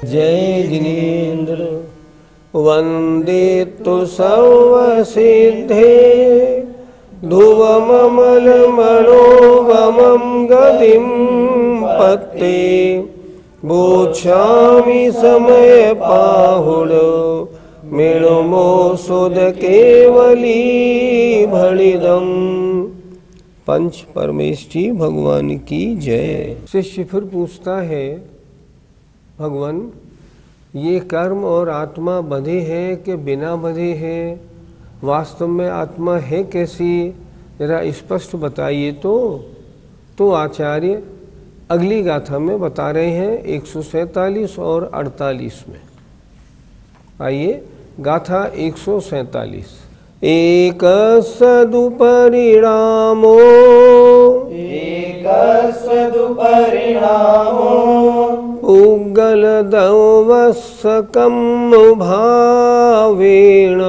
जय जिनेन्द्र। वंदे तु सर्वसिद्धे ध्रुवममलमणोगमं गतिं पत्ते बोच्छामि समयपाहुड मृणमोषुध केवली भणिदम्। पंच परमेष्ठी भगवान की जय। शिष्य फिर पूछता है, भगवान ये कर्म और आत्मा बंधे हैं कि बिना बंधे हैं? वास्तव में आत्मा है कैसी, जरा स्पष्ट बताइए। तो आचार्य अगली गाथा में बता रहे हैं 147 और 48 में। आइए गाथा 147। एक सदुपरिणामो पुग्गल दवस्सकं भावेण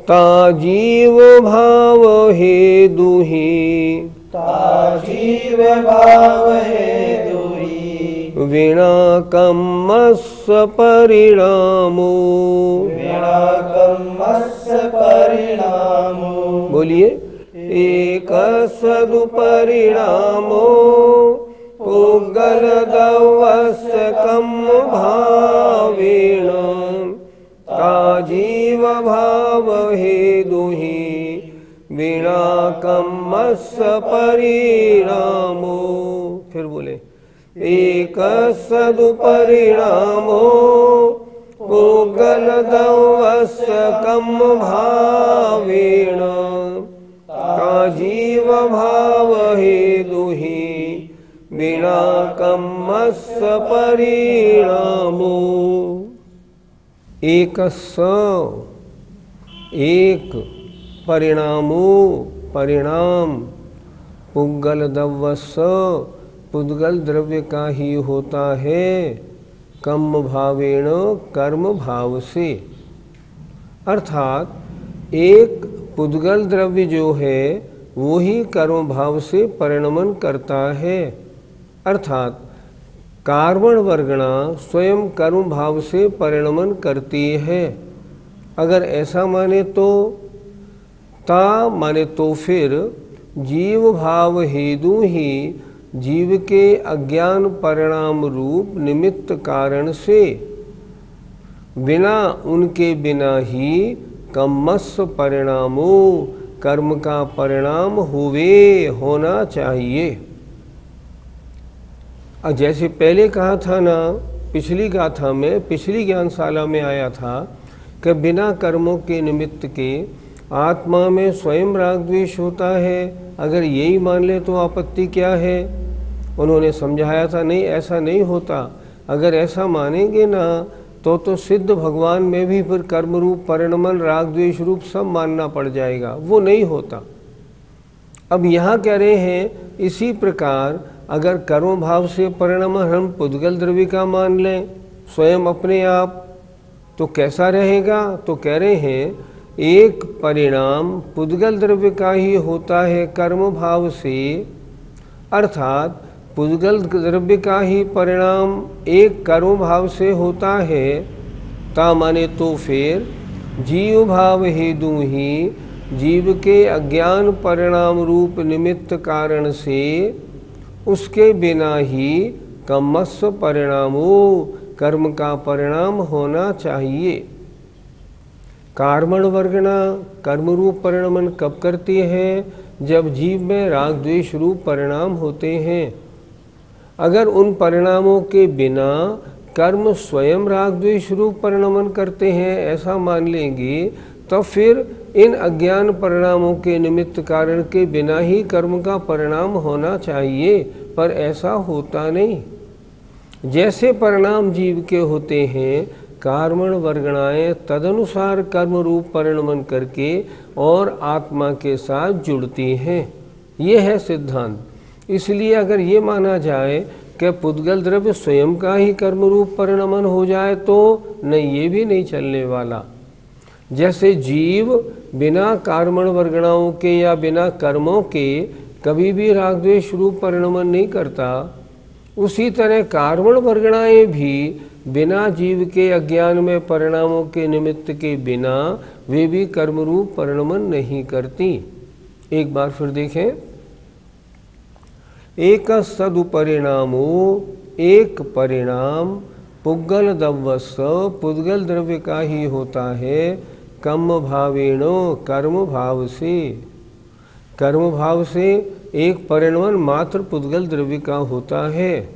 ता जीव भाव हेतुहि विना कम्मस्य परिणामो। बोलिए। एक सदुपरिणामो पुग्गल दवस्सकं भावेण ता जीव भाव हेतुहि विना कम्मस्य परिणामो। फिर बोले। एक सदुपरिणामो पुग्गल दवस्सकं भावेण ता जीव भाव हेतुहि विना कम्मस्य परिणामो। एक परिणामो परिणाम पुग्गल दवस्स पुद्गल द्रव्य का ही होता है, कम्म भावेण कर्म भाव से। अर्थात एक पुद्गल द्रव्य जो है वो ही कर्म भाव से परिणमन करता है। अर्थात कार्बण वर्गणा स्वयं कर्म भाव से परिणमन करती है। अगर ऐसा माने तो माने तो फिर जीव भाव हेतु ही जीव के अज्ञान परिणाम रूप निमित्त कारण से बिना उनके बिना ही कम्मस्य परिणामो कर्म का परिणाम होना चाहिए। जैसे पहले कहा था ना, पिछली गाथा में, पिछली ज्ञानशाला में आया था कि बिना कर्मों के निमित्त के आत्मा में स्वयं राग द्वेष होता है। अगर यही मान ले तो आपत्ति क्या है? उन्होंने समझाया था नहीं, ऐसा नहीं होता। अगर ऐसा मानेंगे ना तो सिद्ध भगवान में भी फिर कर्म रूप परिणमन राग द्वेष रूप सब मानना पड़ जाएगा, वो नहीं होता। अब यहाँ कह रहे हैं इसी प्रकार अगर कर्म भाव से परिणमन हम पुद्गल द्रव्य का मान लें स्वयं अपने आप, तो कैसा रहेगा? तो कह रहे हैं एक परिणाम पुद्गल द्रव्य का ही होता है कर्म भाव से। अर्थात पुद्गल द्रव्य का ही परिणाम एक कर्म भाव से होता है। ता माने तो फिर जीव भाव हेतु ही जीव के अज्ञान परिणाम रूप निमित्त कारण से उसके बिना ही कम्मस्य परिणामो कर्म का परिणाम होना चाहिए। कार्बण वर्गणा कर्म रूप परिणमन कब करती है? जब जीव में राग द्वेष रूप परिणाम होते हैं। अगर उन परिणामों के बिना कर्म स्वयं राग द्वेष रूप परिणमन करते हैं ऐसा मान लेंगे, तो फिर इन अज्ञान परिणामों के निमित्त कारण के बिना ही कर्म का परिणाम होना चाहिए, पर ऐसा होता नहीं। जैसे परिणाम जीव के होते हैं, कार्बण वर्गणाएं तदनुसार कर्म रूप परिणमन करके और आत्मा के साथ जुड़ती हैं। ये है सिद्धांत। इसलिए अगर ये माना जाए कि पुद्गल द्रव्य स्वयं का ही कर्म रूप परिणमन हो जाए तो नहीं, ये भी नहीं चलने वाला। जैसे जीव बिना कार्बण वर्गणाओं के या बिना कर्मों के कभी भी राग द्वेष रूप परिणमन नहीं करता, उसी तरह कार्मण वर्गणाएं भी बिना जीव के अज्ञान में परिणामों के निमित्त के बिना वे भी कर्म रूप परिणमन नहीं करती। एक बार फिर देखें, एक सदुपरिणामो, एक परिणाम पुद्गल द्रव्यस्व, पुद्गल द्रव्य का ही होता है, कर्म भावेणो, कर्म भाव से। कर्म भाव से एक परिणमन मात्र पुद्गल द्रव्य का होता है।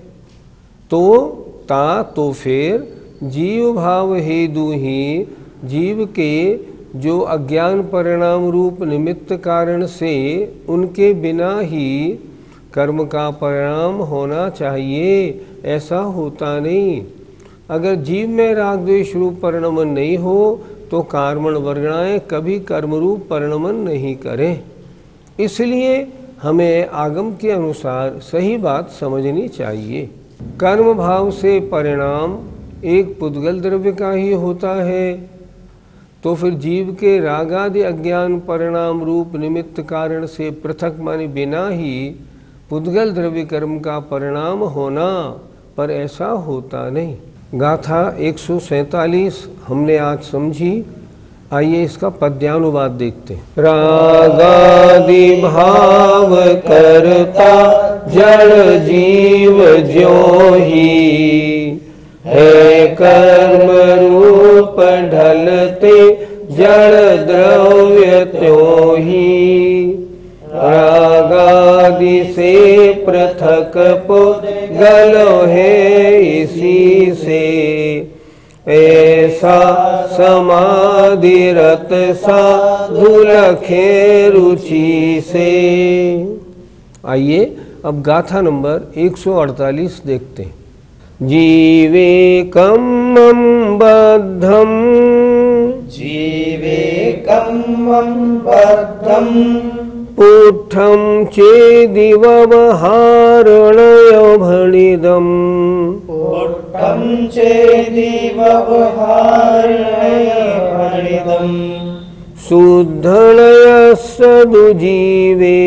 तो फिर जीव भाव हेतु ही जीव के जो अज्ञान परिणाम रूप निमित्त कारण से उनके बिना ही कर्म का परिणाम होना चाहिए, ऐसा होता नहीं। अगर जीव में राग द्वेष रूप परिणमन नहीं हो तो कार्मण वर्गणाएं कभी कर्म रूप परिणमन नहीं करें। इसलिए हमें आगम के अनुसार सही बात समझनी चाहिए। कर्म भाव से परिणाम एक पुद्गल द्रव्य का ही होता है, तो फिर जीव के रागादि अज्ञान परिणाम रूप निमित्त कारण से पृथक माने बिना ही पुद्गल द्रव्य कर्म का परिणाम होना, पर ऐसा होता नहीं। गाथा 147 हमने आज समझी। आइए इसका पद्यानुवाद देखते हैं। रागादि भाव करता जड़ जीव ज्यों ही, है कर्म रूप ढलते जड़ द्रव्य त्यों ही। रागादि से पृथक पुद्गल है इसी से, ऐसा समाधि रत साधु लखे रुचि से। आइए अब गाथा नंबर 148 देखते हैं। जीवेकम बद्धम, जीवेकम बद्धम, पुट्ठम चेदि व्यवहारणय भणिदम्, पुट्ठम चेदि व्यवहारणय भणिदम्। शुद्धनय सदुजीवे,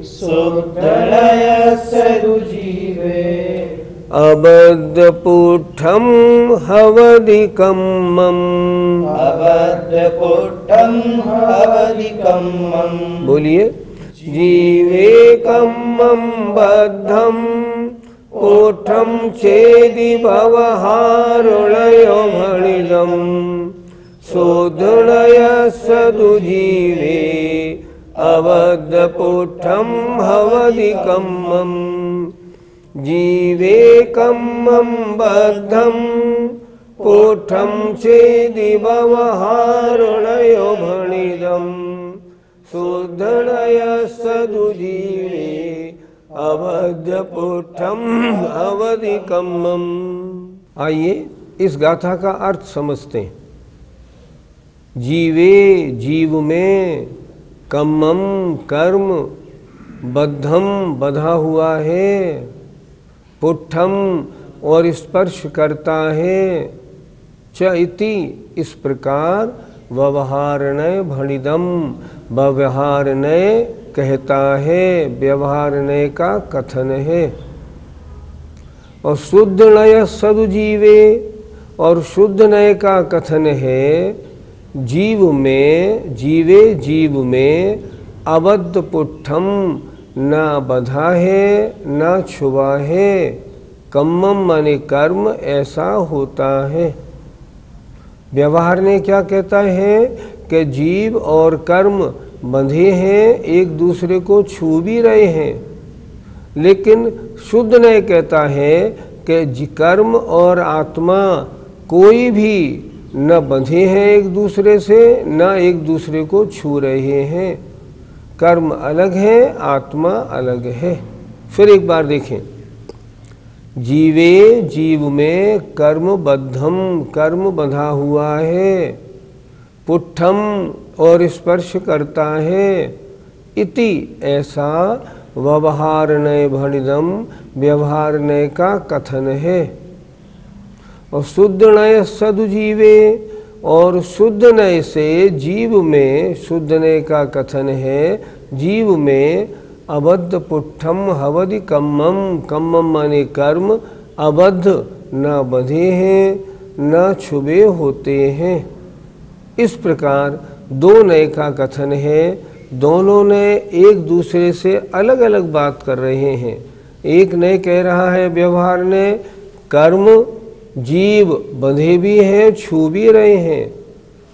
शुद्धनय सदुजीवे। अबद्धपुट्ठम हवदिकम्मम्, अबद्धपुट्ठम हवदिकम्मम्। बोलिए। जीवेकम्मं बद्धं पुट्ठम चेदि व्यवहारणयो भणिदम्, शोधनय सदुजीवे। अबद्धपुट्ठम हवदिकम्मम्। जीवेकम्मं बद्धं पुट्ठम चेदि व्यवहारणयो भणिदम्, शोधनय सदुजीवे। अबद्धपुट्ठम हवदिकम्मम्। आइए इस गाथा का अर्थ समझते हैं। जीवे जीव में, कम्मम कर्म, बद्धम बधा हुआ है, पुट्ठम और स्पर्श करता है, च इति इस प्रकार, व्यवहारणय भणिदम व्यवहारणय कहता है, व्यवहारणय का कथन है। और शुद्ध नय सदुजीवे, और शुद्ध नय का कथन है जीव में, जीवे जीव में अबद्ध पुट्ठम न बधा है न छुआ है, कम्मम माने कर्म ऐसा होता है। व्यवहार ने क्या कहता है कि जीव और कर्म बंधे हैं, एक दूसरे को छू भी रहे हैं, लेकिन शुद्ध ने कहता है कि कर्म और आत्मा कोई भी न बंधे हैं एक दूसरे से, न एक दूसरे को छू रहे हैं। कर्म अलग है, आत्मा अलग है। फिर एक बार देखें। जीवे जीव में कर्म बद्धम कर्म बंधा हुआ है, पुट्ठम और स्पर्श करता है, इति ऐसा व्यवहारणय भणिदम व्यवहारणय का कथन है। और शुद्ध नय सदुजीवे, और शुद्ध नय से जीव में, शुद्ध नय का कथन है जीव में अबद्ध पुट्ठम हवदि कम्मम, कम्मम माने कर्म, अबद्ध न बंधे हैं न छुबे होते हैं। इस प्रकार दो नए का कथन है। दोनों नए एक दूसरे से अलग अलग बात कर रहे हैं। एक नए कह रहा है व्यवहार ने कर्म जीव बंधे भी हैं छू भी रहे हैं।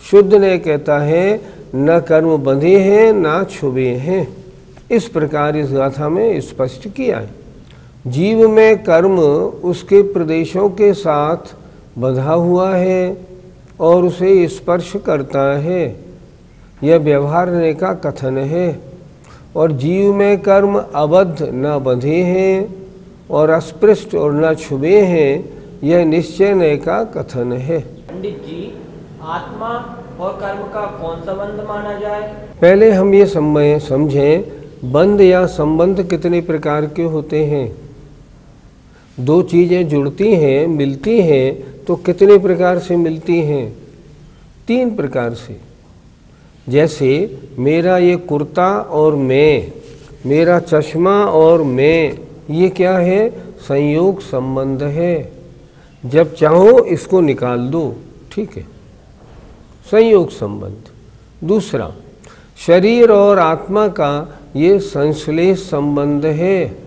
शुद्ध ने कहता है न कर्म बंधे हैं न छुबे हैं। इस प्रकार इस गाथा में स्पष्ट किया है। जीव में कर्म उसके प्रदेशों के साथ बंधा हुआ है और उसे स्पर्श करता है, यह व्यवहार ने का कथन है। और जीव में कर्म अबद्ध न बंधे हैं और अस्पृष्ट और न छुबे हैं, यह निश्चय ने का कथन है। पंडित जी, आत्मा और कर्म का कौन सा बंध माना जाए? पहले हम ये समझें बंध या संबंध कितने प्रकार के होते हैं। दो चीजें जुड़ती हैं मिलती हैं तो कितने प्रकार से मिलती हैं? 3 प्रकार से। जैसे मेरा ये कुर्ता और मैं, मेरा चश्मा और मैं, ये क्या है? संयोग संबंध है। जब चाहो इसको निकाल दो, ठीक है, संयोग संबंध। दूसरा, शरीर और आत्मा का ये संश्लेष संबंध है,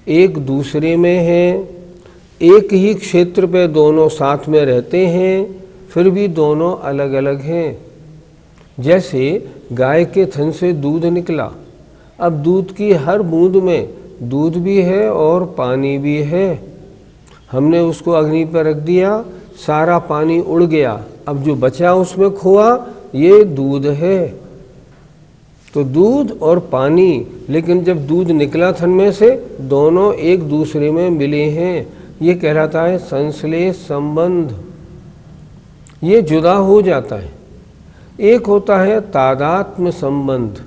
एक दूसरे में है। एक ही क्षेत्र पे दोनों साथ में रहते हैं फिर भी दोनों अलग अलग हैं। जैसे गाय के थन से दूध निकला, अब दूध की हर बूंद में दूध भी है और पानी भी है। हमने उसको अग्नि पर रख दिया, सारा पानी उड़ गया, अब जो बचा उसमें खोआ, ये दूध है। तो दूध और पानी, लेकिन जब दूध निकला थन में से दोनों एक दूसरे में मिले हैं, ये कहलाता है संश्लेष संबंध। ये जुदा हो जाता है। एक होता है तादात्म्य संबंध,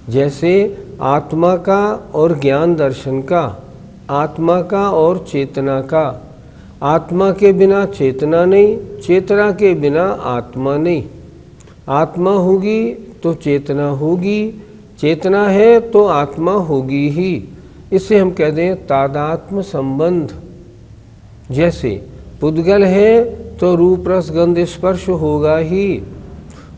जैसे आत्मा का और ज्ञान दर्शन का, आत्मा का और चेतना का। आत्मा के बिना चेतना नहीं, चेतना के बिना आत्मा नहीं। आत्मा होगी तो चेतना होगी, चेतना है तो आत्मा होगी ही। इसे हम कहते हैं तादात्म्य संबंध। जैसे पुद्गल है तो रूप रस गंध स्पर्श होगा ही,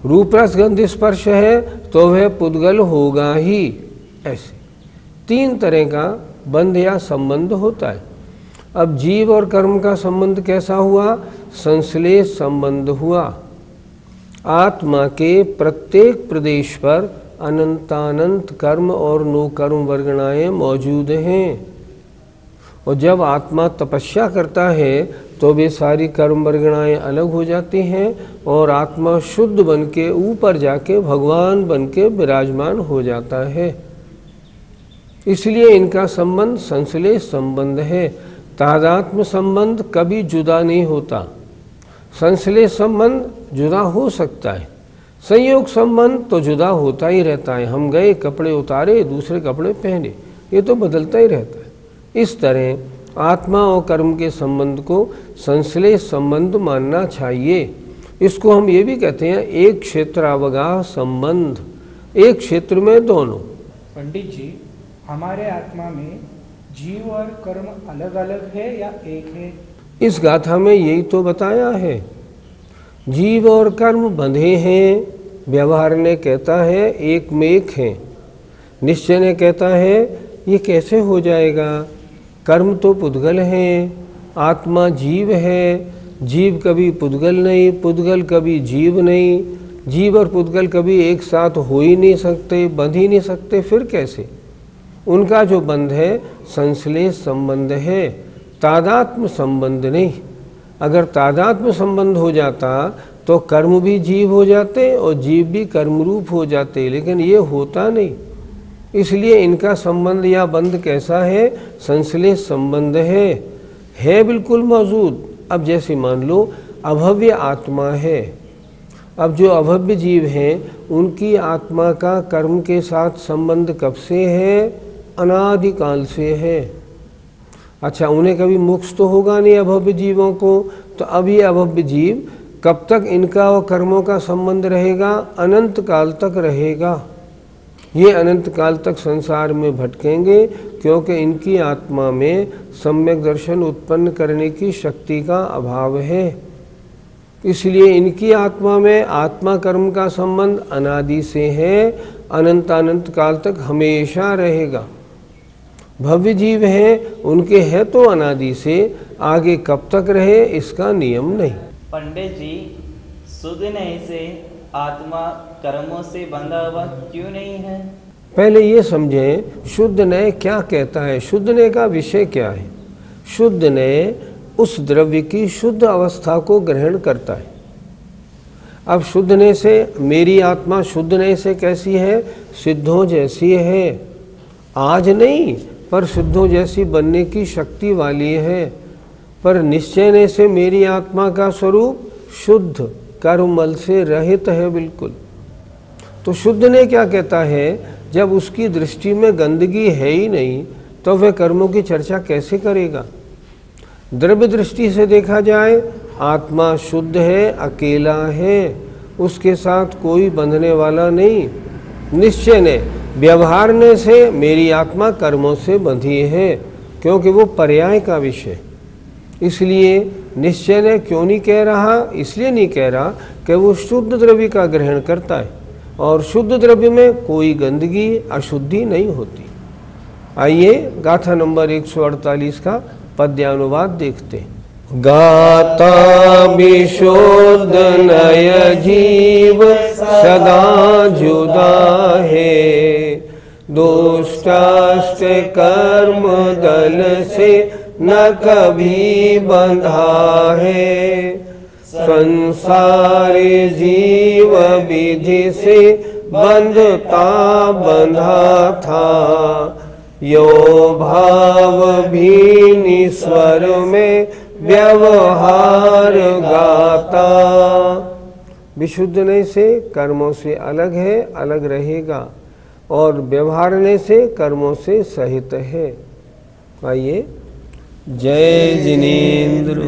रूप रस गंध स्पर्श है तो वह पुद्गल होगा ही। ऐसे 3 तरह का बंध या संबंध होता है। अब जीव और कर्म का संबंध कैसा हुआ? संश्लेष संबंध हुआ। आत्मा के प्रत्येक प्रदेश पर अनंतानंत कर्म और नो कर्म वर्गणाएं मौजूद हैं। और जब आत्मा तपस्या करता है तो वे सारी कर्म वर्गणाएं अलग हो जाती हैं और आत्मा शुद्ध बन के ऊपर जाके भगवान बन के विराजमान हो जाता है। इसलिए इनका संबंध संश्लेष संबंध है। तादात्म्य संबंध कभी जुदा नहीं होता। संश्लेष संबंध जुदा हो सकता है, संयोग संबंध तो जुदा होता ही रहता है। हम गए, कपड़े उतारे, दूसरे कपड़े पहने, ये तो बदलता ही रहता है। इस तरह आत्मा और कर्म के संबंध को संश्लेष संबंध मानना चाहिए। इसको हम ये भी कहते हैं एक क्षेत्रावगाह संबंध, एक क्षेत्र में दोनों। पंडित जी, हमारे आत्मा में जीव और कर्म अलग अलग है या एक है? इस गाथा में यही तो बताया है। जीव और कर्म बंधे हैं, व्यवहार ने कहता है एक में एक हैं। निश्चय ने कहता है ये कैसे हो जाएगा? कर्म तो पुद्गल हैं, आत्मा जीव है। जीव कभी पुद्गल नहीं, पुद्गल कभी जीव नहीं। जीव और पुद्गल कभी एक साथ हो ही नहीं सकते, बंध ही नहीं सकते। फिर कैसे? उनका जो बंध है संश्लेष संबंध है, तादात्म्य संबंध नहीं। अगर तादात्म्य संबंध हो जाता तो कर्म भी जीव हो जाते और जीव भी कर्मरूप हो जाते, लेकिन ये होता नहीं। इसलिए इनका संबंध या बंध कैसा है? संश्लेष संबंध है बिल्कुल मौजूद। अब जैसे मान लो अभव्य आत्मा है, अब जो अभव्य जीव हैं उनकी आत्मा का कर्म के साथ संबंध कब से है? अनादिकाल से है। अच्छा, उन्हें कभी मोक्ष तो होगा नहीं अभव्य जीवों को, तो अब ये अभव्य जीव कब तक इनका और कर्मों का संबंध रहेगा? अनंत काल तक रहेगा। ये अनंत काल तक संसार में भटकेंगे, क्योंकि इनकी आत्मा में सम्यक दर्शन उत्पन्न करने की शक्ति का अभाव है। इसलिए इनकी आत्मा में आत्मा कर्म का संबंध अनादि से है, अनंत काल तक हमेशा रहेगा। भव्य जीव है, उनके है तो अनादि से, आगे कब तक रहे इसका नियम नहीं। पंडित जी, सुधने से आत्मा कर्मों से बंधा हुआ क्यों नहीं है? पहले ये समझें, शुद्ध न्याय क्या कहता है, शुद्ध न्याय का विषय क्या है। शुद्ध न्याय उस द्रव्य की शुद्ध अवस्था को ग्रहण करता है। अब शुद्ध न्याय से मेरी आत्मा शुद्ध न्याय से कैसी है? सिद्धों जैसी है, आज नहीं पर सिद्धों जैसी बनने की शक्ति वाली है। पर निश्चय न्याय से मेरी आत्मा का स्वरूप शुद्ध कर्ममल से रहित है बिल्कुल। तो शुद्ध ने क्या कहता है, जब उसकी दृष्टि में गंदगी है ही नहीं तो वह कर्मों की चर्चा कैसे करेगा। द्रव्य दृष्टि से देखा जाए, आत्मा शुद्ध है, अकेला है, उसके साथ कोई बंधने वाला नहीं। निश्चय ने व्यवहारने से मेरी आत्मा कर्मों से बंधी है, क्योंकि वो पर्याय का विषय। इसलिए निश्चय ने क्यों नहीं कह रहा, इसलिए नहीं कह रहा कि वो शुद्ध द्रव्य का ग्रहण करता है और शुद्ध द्रव्य में कोई गंदगी अशुद्धि नहीं होती। आइए गाथा नंबर 148 का पद्यानुवाद देखते हैं। गाता विशुद्ध नय जीव सदा जुदा है, दुष्टाष्ट कर्म दल से न कभी बंधा है। संसार जीव विधि से बंधता बंधा था, यो भाव भी स्वर में व्यवहार गाता। विशुद्धने से कर्मों से अलग है, अलग रहेगा, और व्यवहारने से कर्मों से सहित है। आइए, जय जिनेन्द्र।